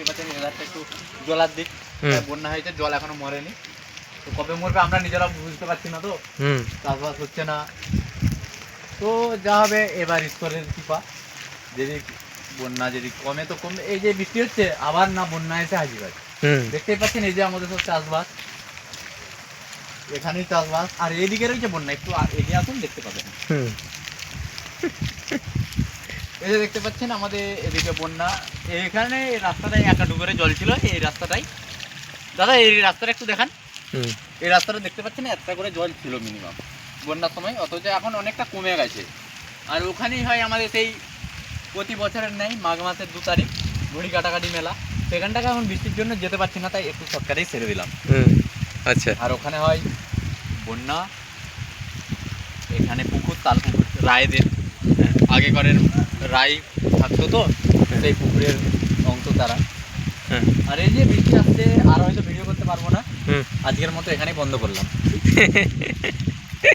দেখতে পাচ্ছেন এই রাস্তা একটু জলার দিক, বন্যা হয়েছে, জল এখনো মরেনি। তো কবে মরবে আমরা নিজেরা বুঝতে পারছি না, তো চাষবাস হচ্ছে না। তো যা হবে এবার ঈশ্বরের কৃপা, যদি বন্যা যদি কমে তো কমে, এই যে বৃষ্টি হচ্ছে আবার না বন্যা এসে হাজির হয়। দেখতেই পাচ্ছেন এই যে আমাদের সব চাষবাস, এখানেই চাষবাস, আর এদিকে রয়েছে বন্যা, একটু এগিয়ে আসুন দেখতে পাবেন। এই যে দেখতে পাচ্ছেন আমাদের এদিকে বন্যা, এখানে রাস্তাটাই একা ডুবে জল ছিল, এই রাস্তাটাই। দাদা এই রাস্তাটা একটু দেখান, এই রাস্তাটা দেখতে পাচ্ছেন একটা করে জল ছিল মিনিমাম বন্যার সময়, অথচ এখন অনেকটা কমে গেছে। আর ওখানেই হয় আমাদের সেই প্রতি বছরের নেই মাঘ মাসের 2 তারিখ ঘড়ি কাটাকাটি মেলা, সেখানটাকে এখন বৃষ্টির জন্য যেতে পারছি না, তাই একটু শর্টকাটেই ছেড়ে দিলাম। আচ্ছা। আর ওখানে হয় বন্যা, এখানে পুকুর, তাল পুকুর রায়দের আগেকারের রায় থাকতো, তো সেই পুকুরের অংশ তারা। আর এই যে বৃষ্টি আসছে, আর হয়তো ভিডিও করতে পারবো না, আজকের মতো এখানেই বন্ধ করলাম।